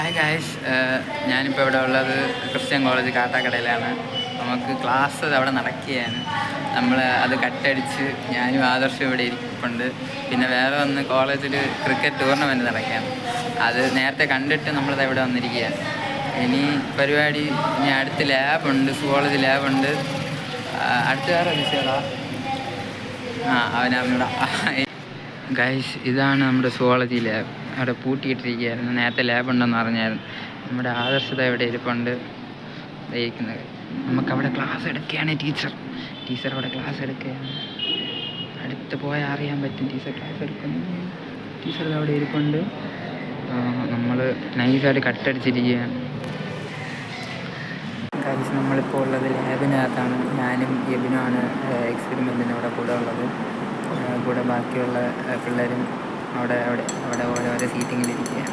Hi guys, ഞാനിപ്പോൾ ഇവിടെ ഉള്ളത് ക്രിസ്ത്യൻ കോളേജ് കാട്ടാക്കടയിലാണ്. നമുക്ക് ക്ലാസ് അവിടെ നടക്കുകയാണ്. നമ്മൾ അത് കട്ടടിച്ച് ഞാനും ആദർശം ഇവിടെ ഇരിപ്പുണ്ട്. പിന്നെ വേറെ ഒന്ന് കോളേജിൽ ക്രിക്കറ്റ് ടൂർണമെൻറ്റ് നടക്കുകയാണ്. അത് നേരത്തെ കണ്ടിട്ട് നമ്മളത് ഇവിടെ വന്നിരിക്കുകയാണ്. ഇനി പരിപാടി, ഇനി അടുത്ത് ലാബുണ്ട്, സുവോളജി ലാബുണ്ട്. അടുത്ത് വേറെ വിഷയമാ അവനവിടെ. ഗൈസ്, ഇതാണ് നമ്മുടെ സുവോളജി ലാബ്. അവിടെ പൂട്ടിയിട്ടിരിക്കുകയായിരുന്നു. നേരത്തെ ലാബുണ്ടെന്ന് അറിഞ്ഞായിരുന്നു. നമ്മുടെ ആദർശത ഇവിടെ ഇരിപ്പുണ്ട് ഇരിക്കുന്നത്. നമുക്കവിടെ ക്ലാസ് എടുക്കുകയാണ് ടീച്ചർ അവിടെ ക്ലാസ് എടുക്കുകയാണ്. അടുത്ത് പോയാൽ അറിയാൻ പറ്റും ടീച്ചർ ക്ലാസ് എടുക്കുന്നു. ടീച്ചർ അവിടെ ഇരിപ്പുണ്ട്. നമ്മൾ നൈസായിട്ട് കട്ടടിച്ചിരിക്കുകയാണ്. ഗൈസ്, നമ്മളിപ്പോൾ ഉള്ളത് ലാബിനകത്താണ്. ഞാനും യബിനുമാണ് എക്സ്പെരിമെൻറ്റിന് അവിടെ കൂടെ ഉള്ളത്. കൂടെ ബാക്കിയുള്ള പിള്ളേരും അവിടെ ഓരോരോ സീറ്റിങ്ങിലിരിക്കുകയാണ്.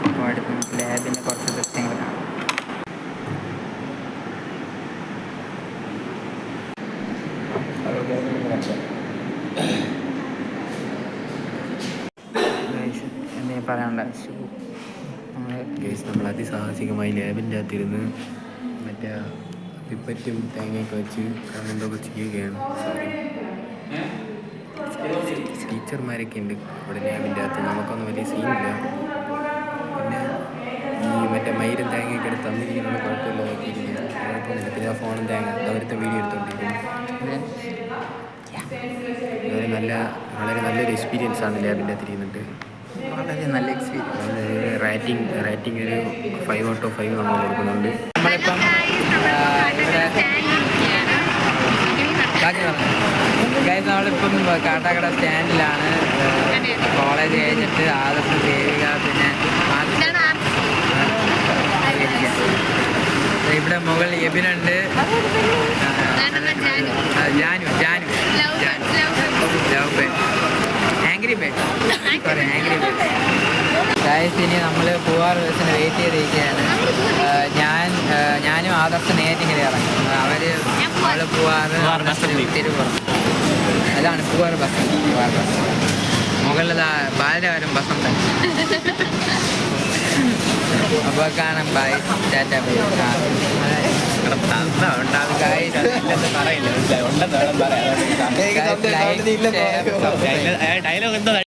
അപ്പോൾ അടുത്ത് നമുക്ക് ലാബിൻ്റെ കുറച്ച് ദൃശ്യങ്ങൾ കാണാം. എന്തെങ്കിലും പറയാനുണ്ടോ? നമ്മൾ അതിസാഹസികമായി ലാബിൻ്റെ അകത്തിരുന്ന് മറ്റേ പിപ്പറ്റും തേങ്ങയൊക്കെ വെച്ച് എന്തൊക്കെ ചെയ്യുകയാണ്. ടീച്ചർമാരൊക്കെ ഉണ്ട് ഇവിടെ ലാബിൻ്റെ അകത്ത്. നമുക്കൊന്നും വലിയ സീനില്ല. പിന്നെ ഈ മറ്റേ മയിലും തേങ്ങയൊക്കെ എടുത്ത് തന്നിരിക്കുന്നത് കുഴപ്പമില്ലാതാക്കിയിരിക്കുകയാണ്. പിന്നെ ആ ഫോണും തേങ്ങ അവരുടെ വീഡിയോ എടുത്തുകൊണ്ടിരിക്കുന്നു. വളരെ നല്ലൊരു എക്സ്പീരിയൻസ് ആണ് ലാബിൻ്റെ അകത്ത് ഇരുന്നിട്ട്. വളരെ നല്ല എക്സ്പീരിയൻസ്. റേറ്റിംഗ് ഒരു 5/5 നമ്മൾ കൊടുക്കുന്നുണ്ട്. നമ്മളിപ്പം നമ്മളിപ്പം കാട്ടാക്കട സ്റ്റാൻഡിലാണ്. കോളേജ് കഴിഞ്ഞിട്ട് ആദർശ ദേവിക, പിന്നെ ഇവിടെ മുകളിൽ യബിനുണ്ട്, ജാനു ആംഗ്രി ബേഡ്. ഗൈസ്, ഇനി നമ്മൾ പൂവാർ ബസ്സിന് വെയിറ്റ് ചെയ്തിരിക്കുകയാണ്. ഞാനും ആദർശം നേരിങ്ങനെ ഇറങ്ങി. അവൾ പൂവാർ തിരുപ്പുറം. അതാണ് പൂവാർ ബസ്. മുകളിൽ ബാലരാവരം ബസ്സും തന്നെ. അപ്പോൾ കാണാം. Bye, tata, bye. പറയില്ല.